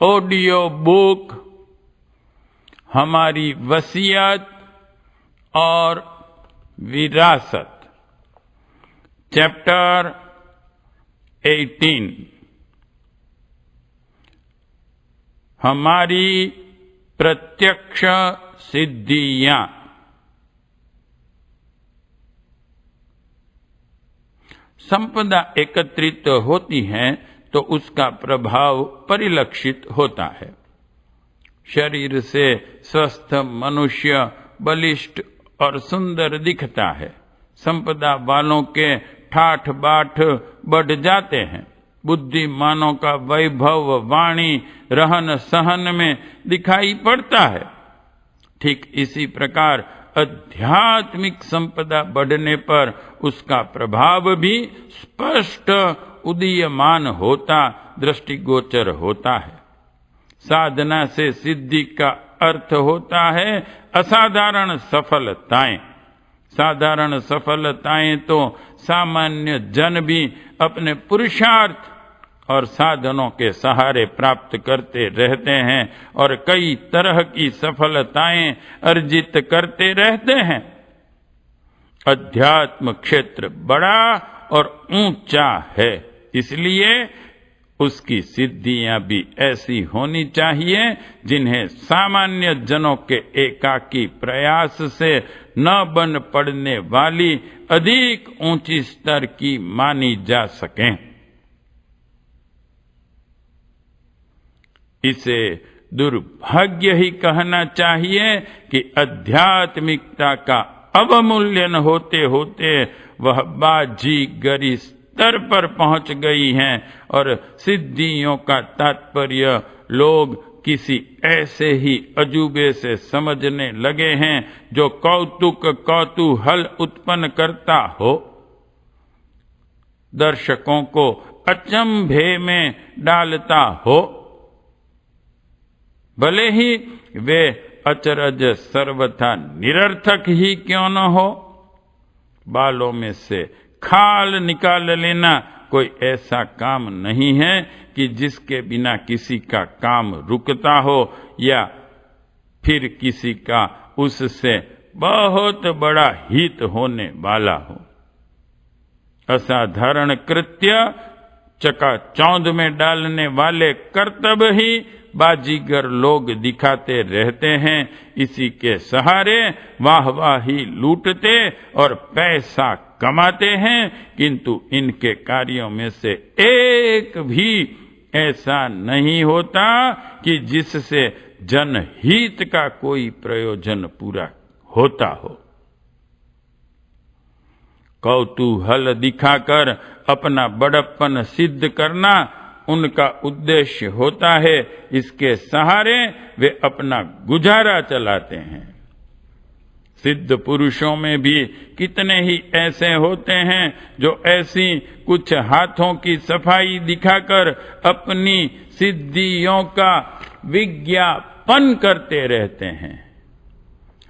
Audio book हमारी वसीयत और विरासत, चैप्टर 18, हमारी प्रत्यक्ष सिद्धियां। संपदा एकत्रित होती है तो उसका प्रभाव परिलक्षित होता है। शरीर से स्वस्थ मनुष्य बलिष्ठ और सुंदर दिखता है। संपदा वालों के ठाठ बाट बढ़ जाते हैं। बुद्धिमानों का वैभव वाणी रहन सहन में दिखाई पड़ता है। ठीक इसी प्रकार आध्यात्मिक संपदा बढ़ने पर उसका प्रभाव भी स्पष्ट उदीयमान होता दृष्टिगोचर होता है। साधना से सिद्धि का अर्थ होता है असाधारण सफलताएं। साधारण सफलताएं तो सामान्य जन भी अपने पुरुषार्थ और साधनों के सहारे प्राप्त करते रहते हैं और कई तरह की सफलताएं अर्जित करते रहते हैं। अध्यात्म क्षेत्र बड़ा और ऊंचा है, इसलिए उसकी सिद्धियां भी ऐसी होनी चाहिए जिन्हें सामान्य जनों के एकाकी प्रयास से न बन पड़ने वाली अधिक ऊंची स्तर की मानी जा सकें। इसे दुर्भाग्य ही कहना चाहिए कि आध्यात्मिकता का अवमूल्यन होते होते वह बाजीगरी स्तर पर पहुंच गई हैं और सिद्धियों का तात्पर्य लोग किसी ऐसे ही अजूबे से समझने लगे हैं जो कौतूहल उत्पन्न करता हो, दर्शकों को अचंभे में डालता हो। भले ही वे अचरज सर्वथा निरर्थक ही क्यों न हो। बालों में से खाल निकाल लेना कोई ऐसा काम नहीं है कि जिसके बिना किसी का काम रुकता हो या फिर किसी का उससे बहुत बड़ा हित होने वाला हो। असाधारण कृत्य चकाचौंध में डालने वाले कर्तव्य ही बाजीगर लोग दिखाते रहते हैं। इसी के सहारे वाहवाही लूटते और पैसा कमाते हैं, किंतु इनके कार्यों में से एक भी ऐसा नहीं होता कि जिससे जनहित का कोई प्रयोजन पूरा होता हो। कौतूहल दिखाकर अपना बड़प्पन सिद्ध करना उनका उद्देश्य होता है। इसके सहारे वे अपना गुजारा चलाते हैं। सिद्ध पुरुषों में भी कितने ही ऐसे होते हैं जो ऐसी कुछ हाथों की सफाई दिखाकर अपनी सिद्धियों का विज्ञापन करते रहते हैं।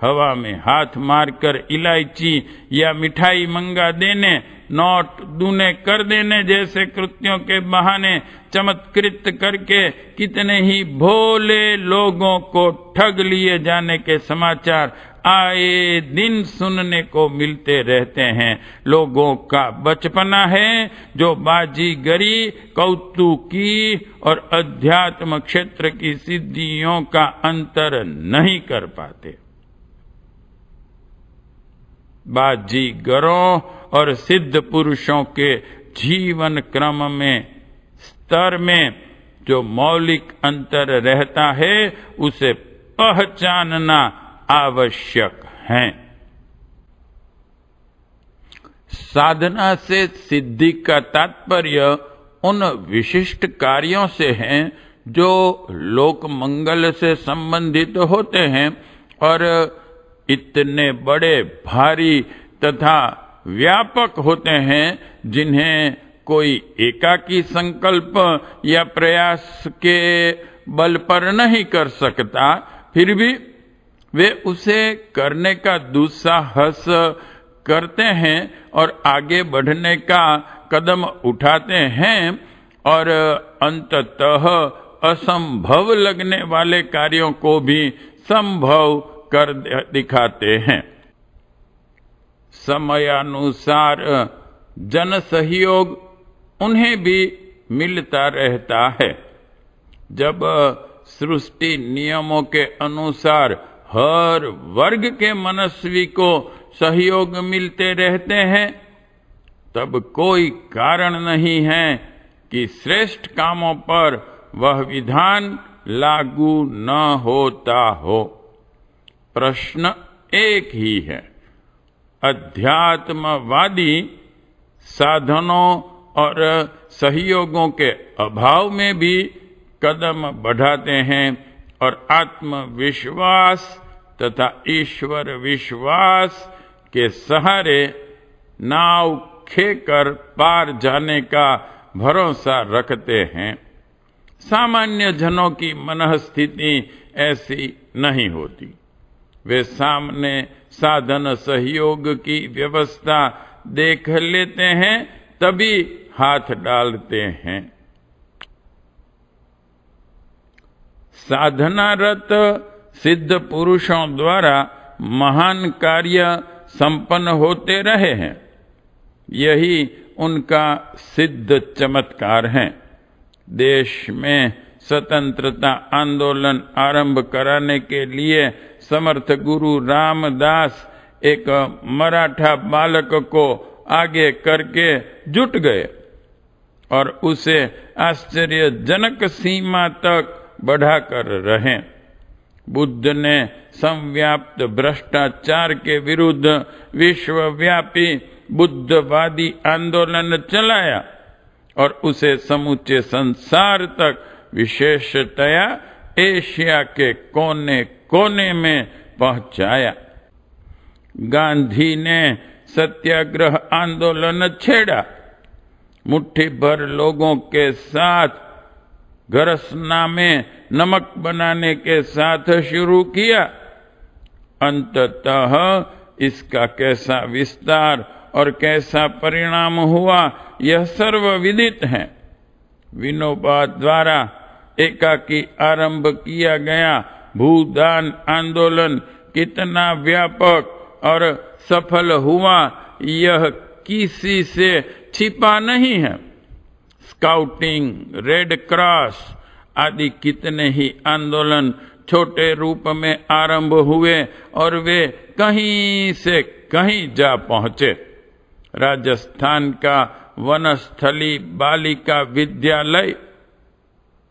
हवा में हाथ मारकर इलायची या मिठाई मंगा देने, नोट दूने कर देने जैसे कृत्यों के बहाने चमत्कृत करके कितने ही भोले लोगों को ठग लिए जाने के समाचार आए दिन सुनने को मिलते रहते हैं। लोगों का बचपना है जो बाजीगरी, कौतुकी और अध्यात्म क्षेत्र की सिद्धियों का अंतर नहीं कर पाते। बाजीगरों और सिद्ध पुरुषों के जीवन क्रम में स्तर में जो मौलिक अंतर रहता है उसे पहचानना आवश्यक है। साधना से सिद्धि का तात्पर्य उन विशिष्ट कार्यों से है जो लोक मंगल से संबंधित होते हैं और इतने बड़े भारी तथा व्यापक होते हैं जिन्हें कोई एकाकी संकल्प या प्रयास के बल पर नहीं कर सकता। फिर भी वे उसे करने का दुस्साहस करते हैं और आगे बढ़ने का कदम उठाते हैं और अंततः असंभव लगने वाले कार्यों को भी संभव कर दिखाते हैं। समयानुसार जन सहयोग उन्हें भी मिलता रहता है। जब सृष्टि नियमों के अनुसार हर वर्ग के मनस्वी को सहयोग मिलते रहते हैं, तब कोई कारण नहीं है कि श्रेष्ठ कामों पर वह विधान लागू न होता हो। प्रश्न एक ही है। अध्यात्मवादी साधनों और सहयोगों के अभाव में भी कदम बढ़ाते हैं और आत्मविश्वास तथा ईश्वर विश्वास के सहारे नाव खेकर पार जाने का भरोसा रखते हैं। सामान्य जनों की मनःस्थिति ऐसी नहीं होती। वे सामने साधन सहयोग की व्यवस्था देख लेते हैं, तभी हाथ डालते हैं। साधनारत सिद्ध पुरुषों द्वारा महान कार्य संपन्न होते रहे हैं। यही उनका सिद्ध चमत्कार है। देश में स्वतंत्रता आंदोलन आरंभ कराने के लिए समर्थ गुरु रामदास एक मराठा बालक को आगे करके जुट गए और उसे आश्चर्यजनक सीमा तक बढ़ाकर रहे। बुद्ध ने संव्याप्त भ्रष्टाचार के विरुद्ध विश्वव्यापी बुद्धवादी आंदोलन चलाया और उसे समूचे संसार तक, विशेषतया एशिया के कोने कोने में पहुंचाया। गांधी ने सत्याग्रह आंदोलन छेड़ा, मुट्ठी भर लोगों के साथ गरसना में नमक बनाने के साथ शुरू किया। अंततः इसका कैसा विस्तार और कैसा परिणाम हुआ, यह सर्वविदित है। विनोबा द्वारा एकाकी आरंभ किया गया भूदान आंदोलन कितना व्यापक और सफल हुआ, यह किसी से छिपा नहीं है। स्काउटिंग, रेड क्रॉस आदि कितने ही आंदोलन छोटे रूप में आरंभ हुए और वे कहीं से कहीं जा पहुंचे। राजस्थान का वनस्थली बालिका विद्यालय,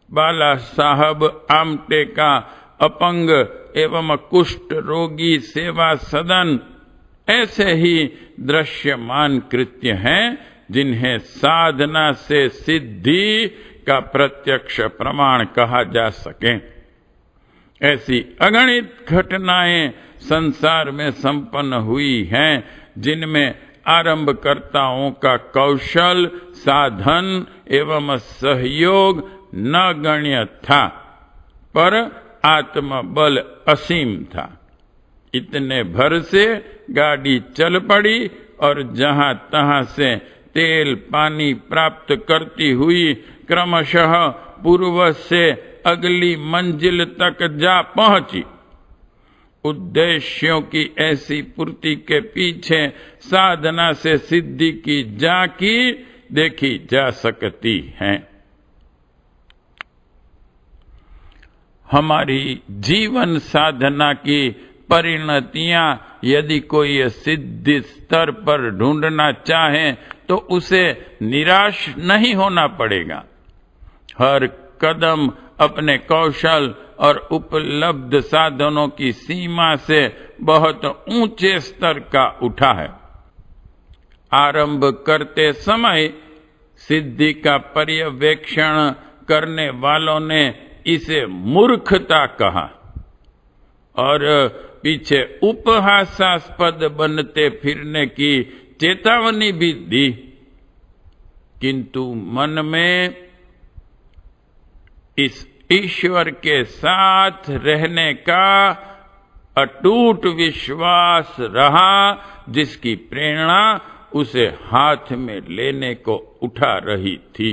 बाला साहब आमटे का अपंग एवं कुष्ठ रोगी सेवा सदन, ऐसे ही दृश्यमान कृत्य हैं जिन्हें साधना से सिद्धि का प्रत्यक्ष प्रमाण कहा जा सके। ऐसी अगणित घटनाएं संसार में संपन्न हुई हैं, जिनमें आरंभकर्ताओं का कौशल, साधन एवं सहयोग नगण्य था, पर आत्मबल असीम था। इतने भर से गाड़ी चल पड़ी और जहां तहां से तेल पानी प्राप्त करती हुई क्रमशः पूर्व से अगली मंजिल तक जा पहुंची। उद्देश्यों की ऐसी पूर्ति के पीछे साधना से सिद्धि की झांकी देखी जा सकती है। हमारी जीवन साधना की परिणतियां यदि कोई सिद्धि स्तर पर ढूंढना चाहे तो उसे निराश नहीं होना पड़ेगा। हर कदम अपने कौशल और उपलब्ध साधनों की सीमा से बहुत ऊंचे स्तर का उठा है। आरंभ करते समय सिद्धि का पर्यवेक्षण करने वालों ने इसे मूर्खता कहा और पीछे उपहासास्पद बनते फिरने की चेतावनी भी दी, किंतु मन में इस ईश्वर के साथ रहने का अटूट विश्वास रहा, जिसकी प्रेरणा उसे हाथ में लेने को उठा रही थी।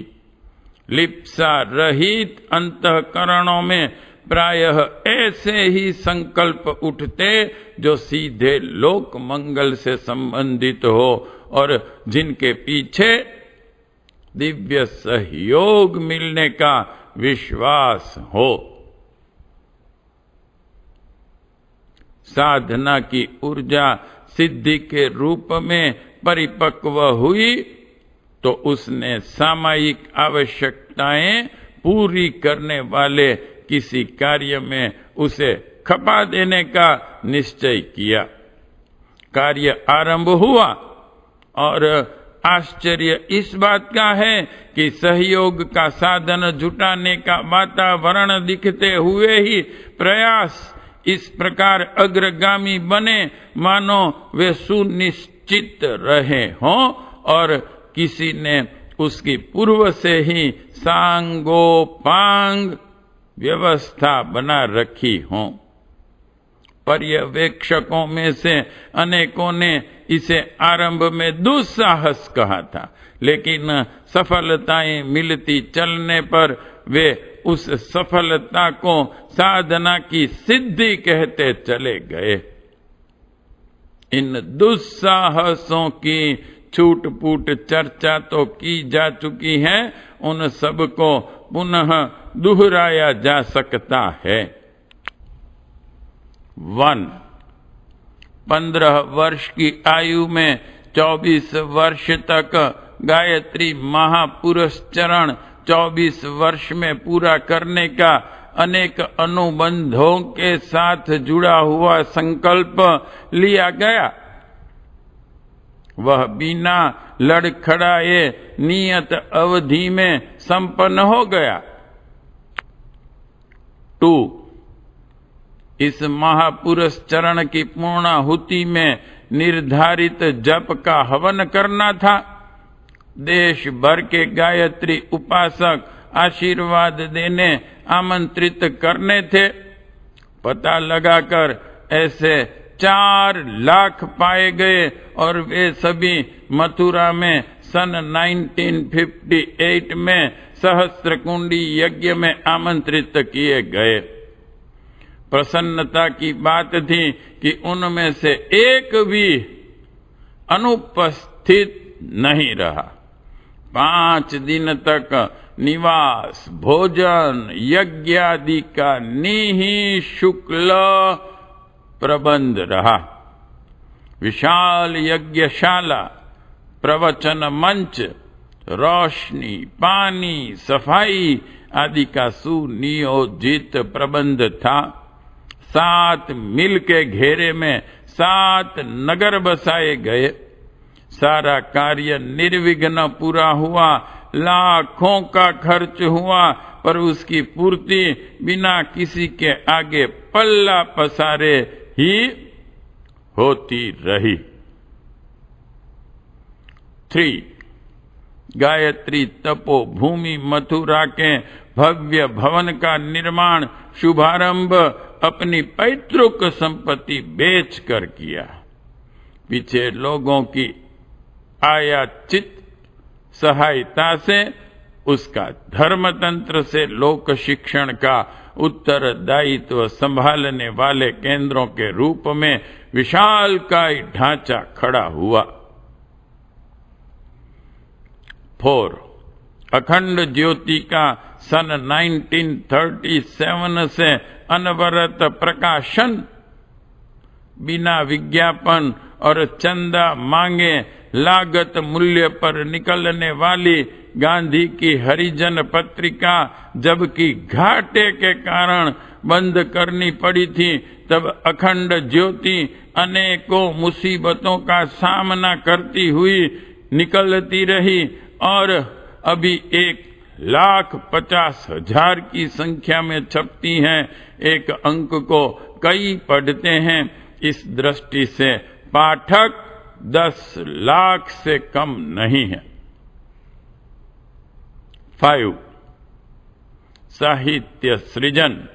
लिप्सा रहित अंतःकरणों में प्रायः ऐसे ही संकल्प उठते जो सीधे लोक मंगल से संबंधित हो और जिनके पीछे दिव्य सहयोग मिलने का विश्वास हो। साधना की ऊर्जा सिद्धि के रूप में परिपक्व हुई तो उसने सामायिक आवश्यकताएं पूरी करने वाले किसी कार्य में उसे खपा देने का निश्चय किया। कार्य आरंभ हुआ और आश्चर्य इस बात का है कि सहयोग का साधन जुटाने का वातावरण दिखते हुए ही प्रयास इस प्रकार अग्रगामी बने मानो वे सुनिश्चित रहे हों और किसी ने उसकी पूर्व से ही सांगोपांग व्यवस्था बना रखी हो। पर्यवेक्षकों में से अनेकों ने इसे आरंभ में दुस्साहस कहा था, लेकिन सफलताएं मिलती चलने पर वे उस सफलता को साधना की सिद्धि कहते चले गए। इन दुस्साहसों की छूट-फूट चर्चा तो की जा चुकी है, उन सब को पुनः दोहराया जा सकता है। 1. 15 वर्ष की आयु में 24 वर्ष तक गायत्री महापुरस्चरण 24 वर्ष में पूरा करने का अनेक अनुबंधों के साथ जुड़ा हुआ संकल्प लिया गया। वह बिना लड़खड़ाए नियत अवधि में संपन्न हो गया। 2. इस महापुरस्चरण की पूर्णाहुति में निर्धारित जप का हवन करना था। देश भर के गायत्री उपासक आशीर्वाद देने आमंत्रित करने थे। पता लगाकर ऐसे 4 लाख पाए गए और वे सभी मथुरा में सन 1958 में सहस्त्रकुंडी यज्ञ में आमंत्रित किए गए। प्रसन्नता की बात थी कि उनमें से एक भी अनुपस्थित नहीं रहा। 5 दिन तक निवास, भोजन, यज्ञ आदि का निःशुल्क प्रबंध रहा। विशाल यज्ञशाला, प्रवचन मंच, रोशनी, पानी, सफाई आदि का सुनियोजित प्रबंध था। 7 मील के घेरे में 7 नगर बसाए गए। सारा कार्य निर्विघ्न पूरा हुआ। लाखों का खर्च हुआ, पर उसकी पूर्ति बिना किसी के आगे पल्ला पसारे ही होती रही। 3. गायत्री तपोभूमि मथुरा के भव्य भवन का निर्माण शुभारंभ अपनी पैतृक संपत्ति बेचकर किया। पीछे लोगों की आयाचित सहायता से उसका धर्मतंत्र से लोक शिक्षण का उत्तरदायित्व संभालने वाले केंद्रों के रूप में विशालकाय ढांचा खड़ा हुआ। 4. अखंड ज्योति का सन 1937 से अनवरत प्रकाशन, बिना विज्ञापन और चंदा मांगे लागत मूल्य पर निकलने वाली गांधी की हरिजन पत्रिका जबकि घाटे के कारण बंद करनी पड़ी थी, तब अखंड ज्योति अनेकों मुसीबतों का सामना करती हुई निकलती रही और अभी 1,50,000 की संख्या में छपती हैं। एक अंक को कई पढ़ते हैं। इस दृष्टि से पाठक 10 लाख से कम नहीं है। 5. साहित्य सृजन,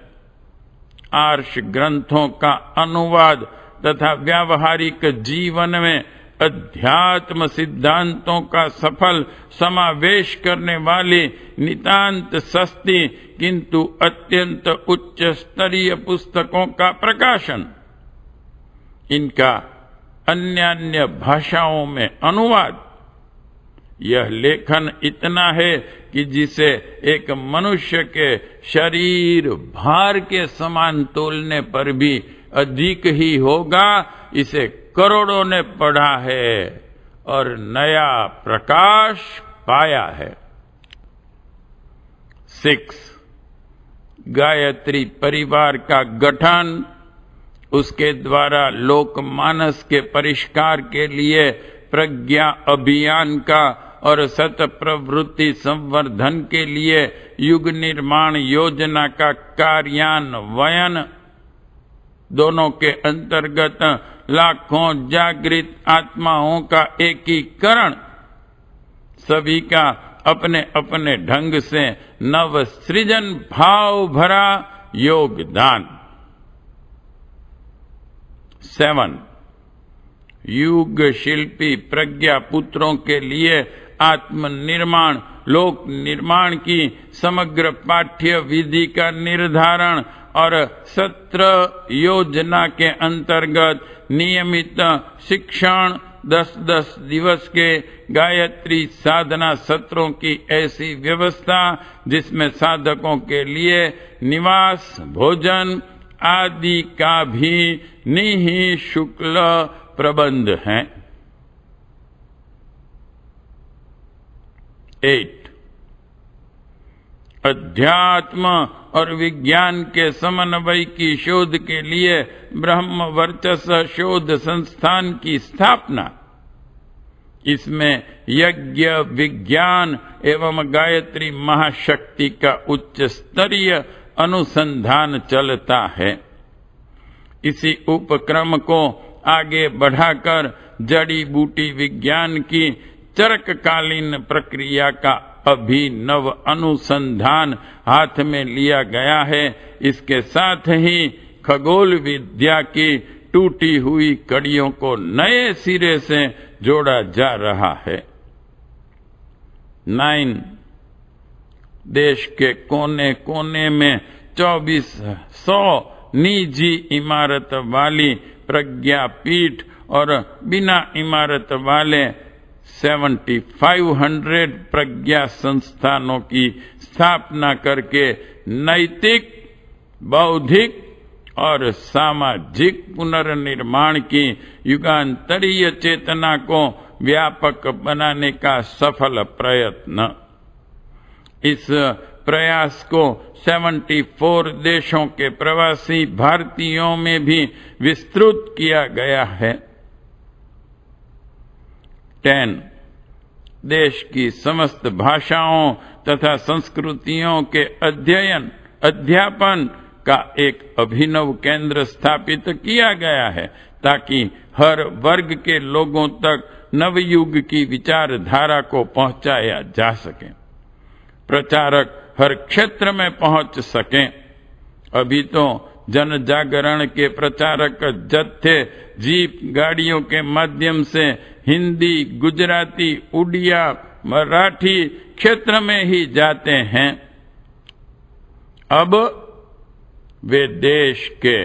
आर्ष ग्रंथों का अनुवाद तथा व्यावहारिक जीवन में अध्यात्म सिद्धांतों का सफल समावेश करने वाली नितांत सस्ती किंतु अत्यंत उच्च स्तरीय पुस्तकों का प्रकाशन, इनका अन्य भाषाओं में अनुवाद। यह लेखन इतना है कि जिसे एक मनुष्य के शरीर भार के समान तोलने पर भी अधिक ही होगा, इसे करोड़ों ने पढ़ा है और नया प्रकाश पाया है। 6. गायत्री परिवार का गठन, उसके द्वारा लोकमानस के परिष्कार के लिए प्रज्ञा अभियान का और सत प्रवृत्ति संवर्धन के लिए युग निर्माण योजना का कार्यान्वयन, दोनों के अंतर्गत लाखों जागृत आत्माओं का एकीकरण, सभी का अपने अपने ढंग से नव सृजन भाव भरा योगदान। 7. युग शिल्पी प्रज्ञा पुत्रों के लिए आत्मनिर्माण, लोक निर्माण की समग्र पाठ्य विधि का निर्धारण और सत्र योजना के अंतर्गत नियमित शिक्षण, 10-10 दिवस के गायत्री साधना सत्रों की ऐसी व्यवस्था जिसमें साधकों के लिए निवास, भोजन आदि का भी निःशुल्क प्रबंध है। 8. अध्यात्म और विज्ञान के समन्वय की शोध के लिए ब्रह्म वर्चस्व शोध संस्थान की स्थापना। इसमें यज्ञ विज्ञान एवं गायत्री महाशक्ति का उच्च स्तरीय अनुसंधान चलता है। इसी उपक्रम को आगे बढ़ाकर जड़ी बूटी विज्ञान की चरककालीन प्रक्रिया का अभिनव अनुसंधान हाथ में लिया गया है। इसके साथ ही खगोल विद्या की टूटी हुई कड़ियों को नए सिरे से जोड़ा जा रहा है। 9. देश के कोने कोने में 2400 निजी इमारत वाली प्रज्ञा पीठ और बिना इमारत वाले 7500 प्रज्ञा संस्थानों की स्थापना करके नैतिक, बौद्धिक और सामाजिक पुनर्निर्माण की युगांतरीय चेतना को व्यापक बनाने का सफल प्रयत्न। इस प्रयास को 74 देशों के प्रवासी भारतीयों में भी विस्तृत किया गया है। 10. देश की समस्त भाषाओं तथा संस्कृतियों के अध्यापन का एक अभिनव केंद्र स्थापित किया गया है ताकि हर वर्ग के लोगों तक नवयुग की विचारधारा को पहुंचाया जा सके, प्रचारक हर क्षेत्र में पहुंच सकें। अभी तो जन जागरण के प्रचारक जत्थे जीप गाड़ियों के माध्यम से हिंदी, गुजराती, उड़िया, मराठी क्षेत्र में ही जाते हैं। अब वे देश के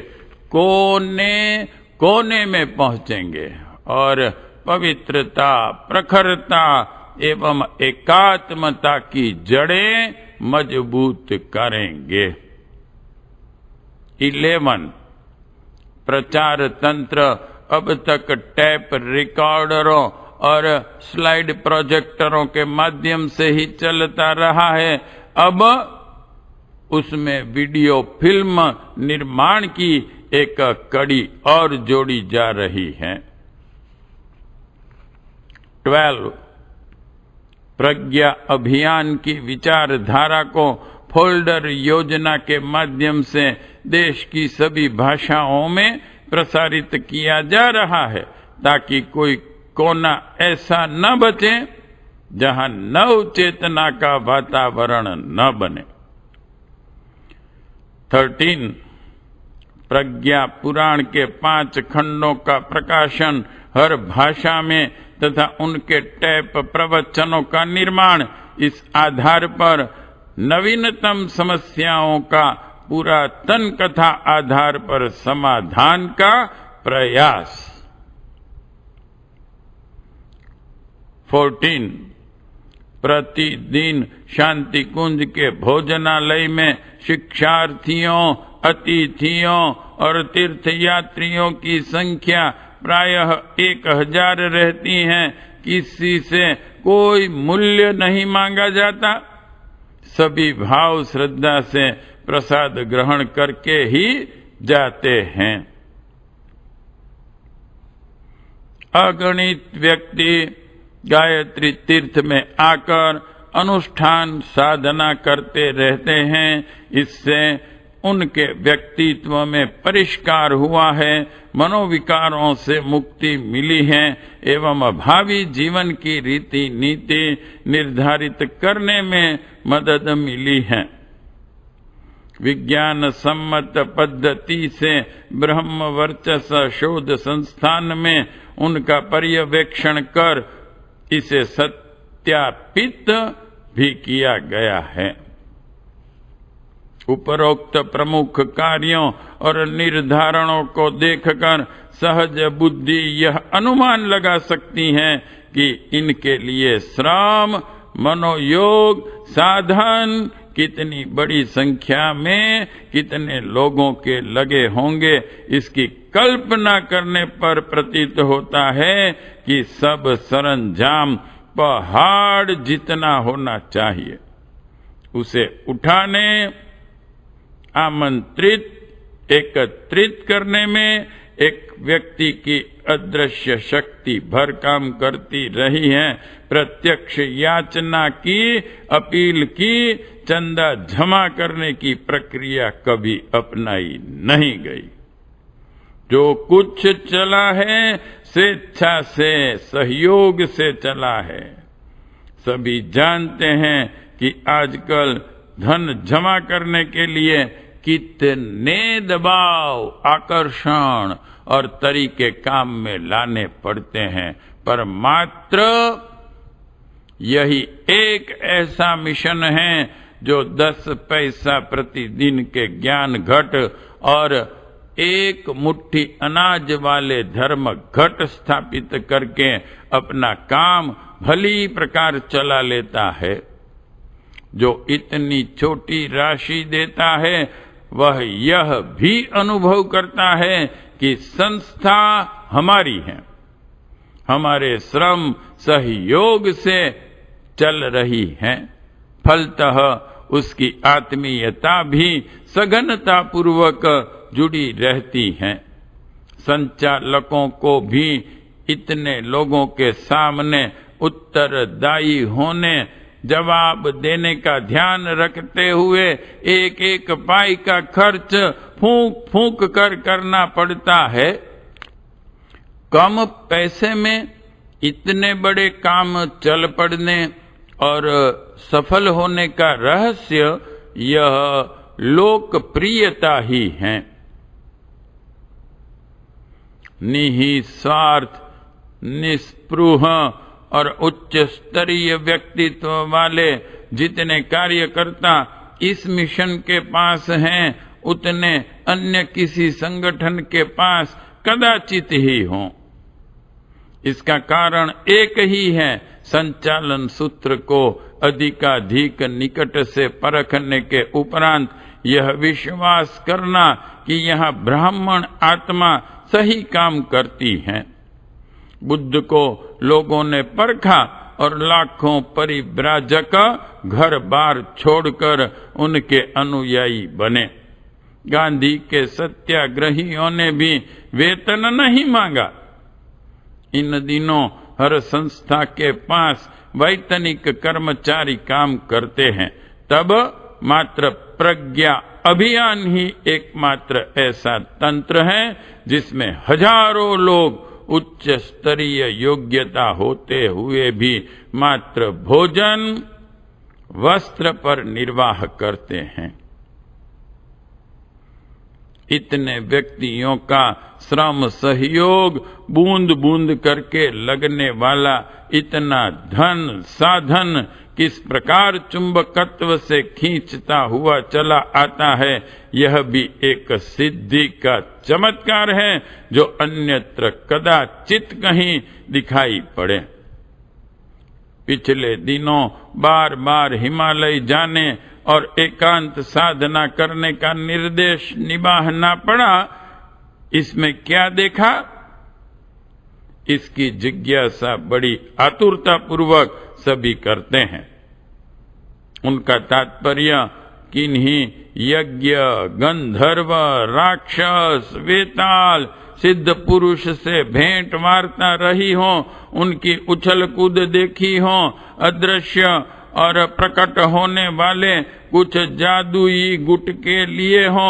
कोने कोने में पहुंचेंगे और पवित्रता, प्रखरता एवं एकात्मता की जड़ें मजबूत करेंगे। 11. प्रचार तंत्र अब तक टैप रिकॉर्डरों और स्लाइड प्रोजेक्टरों के माध्यम से ही चलता रहा है। अब उसमें वीडियो फिल्म निर्माण की एक कड़ी और जोड़ी जा रही है। 12. प्रज्ञा अभियान की विचारधारा को फोल्डर योजना के माध्यम से देश की सभी भाषाओं में प्रसारित किया जा रहा है ताकि कोई कोना ऐसा न बचे जहां नव चेतना का वातावरण न बने। 13. प्रज्ञा पुराण के 5 खंडों का प्रकाशन हर भाषा में तथा उनके टैप प्रवचनों का निर्माण, इस आधार पर नवीनतम समस्याओं का पुरातन कथा आधार पर समाधान का प्रयास। 14 प्रतिदिन शांति कुंज के भोजनालय में शिक्षार्थियों, अतिथियों और तीर्थयात्रियों की संख्या प्रायः 1000 रहती है। किसी से कोई मूल्य नहीं मांगा जाता। सभी भाव श्रद्धा से प्रसाद ग्रहण करके ही जाते हैं। अगणित व्यक्ति गायत्री तीर्थ में आकर अनुष्ठान साधना करते रहते हैं। इससे उनके व्यक्तित्व में परिष्कार हुआ है, मनोविकारों से मुक्ति मिली है एवं भावी जीवन की रीति नीति निर्धारित करने में मदद मिली है। विज्ञान सम्मत पद्धति से ब्रह्म वर्चस्व शोध संस्थान में उनका पर्यवेक्षण कर इसे सत्यापित भी किया गया है। उपरोक्त प्रमुख कार्यों और निर्धारणों को देखकर सहज बुद्धि यह अनुमान लगा सकती है कि इनके लिए श्रम, मनोयोग, साधन कितनी बड़ी संख्या में कितने लोगों के लगे होंगे, इसकी कल्पना करने पर प्रतीत होता है कि सब सरंजाम पहाड़ जितना होना चाहिए। उसे उठाने, आमंत्रित, एकत्रित करने में एक व्यक्ति की अदृश्य शक्ति भर काम करती रही है। प्रत्यक्ष याचना की, अपील की, चंदा जमा करने की प्रक्रिया कभी अपनाई नहीं गई। जो कुछ चला है स्वेच्छा से, सहयोग से चला है। सभी जानते हैं कि आजकल धन जमा करने के लिए कितने दबाव, आकर्षण और तरीके काम में लाने पड़ते हैं, पर मात्र यही एक ऐसा मिशन है जो 10 पैसा प्रतिदिन के ज्ञान घट और 1 मुट्ठी अनाज वाले धर्म घट स्थापित करके अपना काम भली प्रकार चला लेता है। जो इतनी छोटी राशि देता है वह यह भी अनुभव करता है कि संस्था हमारी है, हमारे श्रम सहयोग से चल रही है। फलतः उसकी आत्मीयता भी सघनता पूर्वक जुड़ी रहती है। संचालकों को भी इतने लोगों के सामने उत्तरदायी होने, जवाब देने का ध्यान रखते हुए एक एक पाई का खर्च फूंक फूंक कर करना पड़ता है। कम पैसे में इतने बड़े काम चल पड़ने और सफल होने का रहस्य यह लोकप्रियता ही है। निस्वार्थ, निस्पृह और उच्च स्तरीय व्यक्तित्व वाले जितने कार्यकर्ता इस मिशन के पास हैं, उतने अन्य किसी संगठन के पास कदाचित ही हों। इसका कारण एक ही है, संचालन सूत्र को अधिकाधिक निकट से परखने के उपरांत यह विश्वास करना कि यह ब्राह्मण आत्मा सही काम करती है। बुद्ध को लोगों ने परखा और लाखों परिव्राजक घर बार छोड़कर उनके अनुयायी बने। गांधी के सत्याग्रहियों ने भी वेतन नहीं मांगा। इन दिनों हर संस्था के पास वैतनिक कर्मचारी काम करते हैं, तब मात्र प्रज्ञा अभियान ही एकमात्र ऐसा तंत्र है जिसमें हजारों लोग उच्च स्तरीय योग्यता होते हुए भी मात्र भोजन, वस्त्र पर निर्वाह करते हैं। इतने व्यक्तियों का श्रम सहयोग बूंद बूंद करके लगने वाला इतना धन साधन किस प्रकार चुंबकत्व से खींचता हुआ चला आता है, यह भी एक सिद्धि का चमत्कार है जो अन्यत्र कदाचित कहीं दिखाई पड़े। पिछले दिनों बार बार हिमालय जाने और एकांत साधना करने का निर्देश निभाना पड़ा। इसमें क्या देखा? इसकी जिज्ञासा बड़ी आतुरता पूर्वक सभी करते हैं। उनका तात्पर्य किन्हीं यज्ञ, गंधर्व, राक्षस, वेताल, सिद्ध पुरुष से भेंट वार्ता रही हो, उनकी उछल कूद देखी हो, अदृश्य और प्रकट होने वाले कुछ जादुई गुटके लिए हो,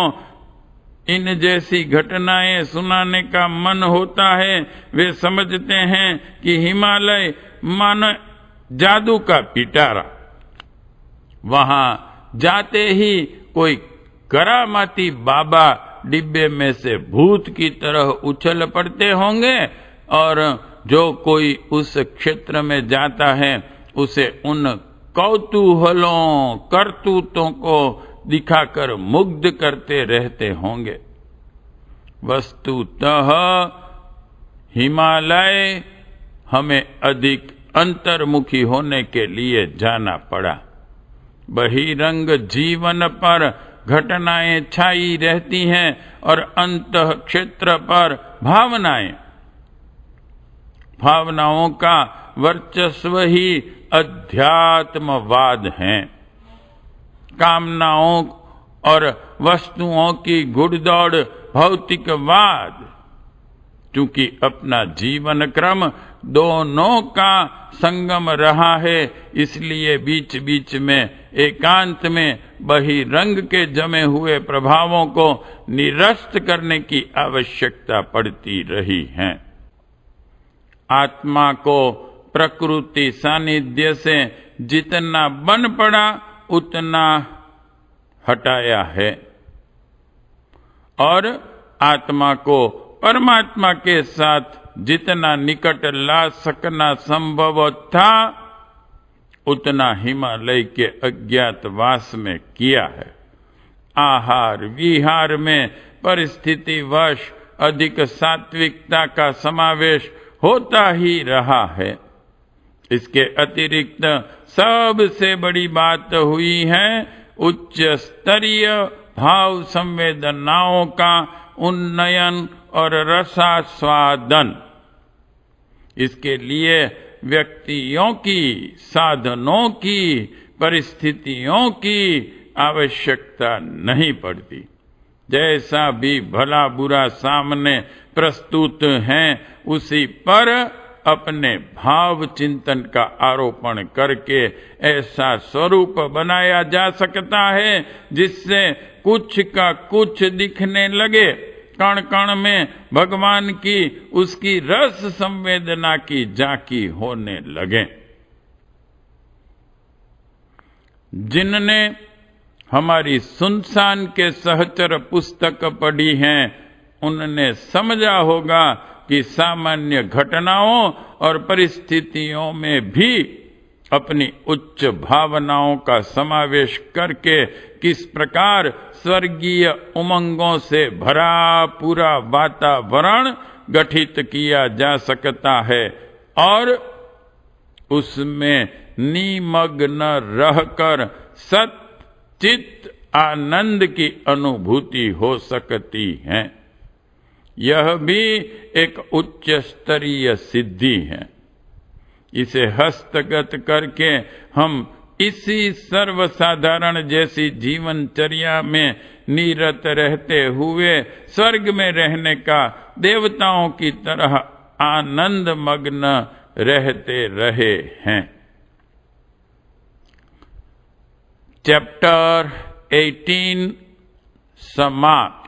इन जैसी घटनाएं सुनाने का मन होता है। वे समझते हैं कि हिमालय मानो जादू का पिटारा, वहां जाते ही कोई करामाती बाबा डिब्बे में से भूत की तरह उछल पड़ते होंगे और जो कोई उस क्षेत्र में जाता है उसे उन कौतूहलों करतूतों को दिखाकर मुग्ध करते रहते होंगे। वस्तुतः हिमालय हमें अधिक अंतर्मुखी होने के लिए जाना पड़ा। बहिरंग जीवन पर घटनाएं छाई रहती हैं और अंतः क्षेत्र पर भावनाओं का वर्चस्व ही अध्यात्मवाद है। कामनाओं और वस्तुओं की घुड़दौड़ भौतिकवाद। चूंकि अपना जीवन क्रम दोनों का संगम रहा है, इसलिए बीच बीच में एकांत में बहिरंग के जमे हुए प्रभावों को निरस्त करने की आवश्यकता पड़ती रही है। आत्मा को प्रकृति सानिध्य से जितना बन पड़ा उतना हटाया है और आत्मा को परमात्मा के साथ जितना निकट ला सकना संभव था उतना हिमालय के अज्ञातवास में किया है। आहार विहार में परिस्थितिवश अधिक सात्विकता का समावेश होता ही रहा है। इसके अतिरिक्त सबसे बड़ी बात हुई है उच्च स्तरीय भाव संवेदनाओं का उन्नयन और रसास्वादन। इसके लिए व्यक्तियों की, साधनों की, परिस्थितियों की आवश्यकता नहीं पड़ती। जैसा भी भला बुरा सामने प्रस्तुत है उसी पर अपने भाव चिंतन का आरोपण करके ऐसा स्वरूप बनाया जा सकता है जिससे कुछ का कुछ दिखने लगे। कण कण में भगवान की, उसकी रस संवेदना की झांकी होने लगे। जिनने हमारी सुनसान के सहचर पुस्तक पढ़ी है उनने समझा होगा कि सामान्य घटनाओं और परिस्थितियों में भी अपनी उच्च भावनाओं का समावेश करके किस प्रकार स्वर्गीय उमंगों से भरा पूरा वातावरण गठित किया जा सकता है और उसमें निमग्न रहकर सच्चित आनंद की अनुभूति हो सकती है। यह भी एक उच्च स्तरीय सिद्धि है। इसे हस्तगत करके हम इसी सर्वसाधारण जैसी जीवनचर्या में निरत रहते हुए स्वर्ग में रहने का देवताओं की तरह आनंद मग्न रहते रहे हैं। चैप्टर 18 समाप्त।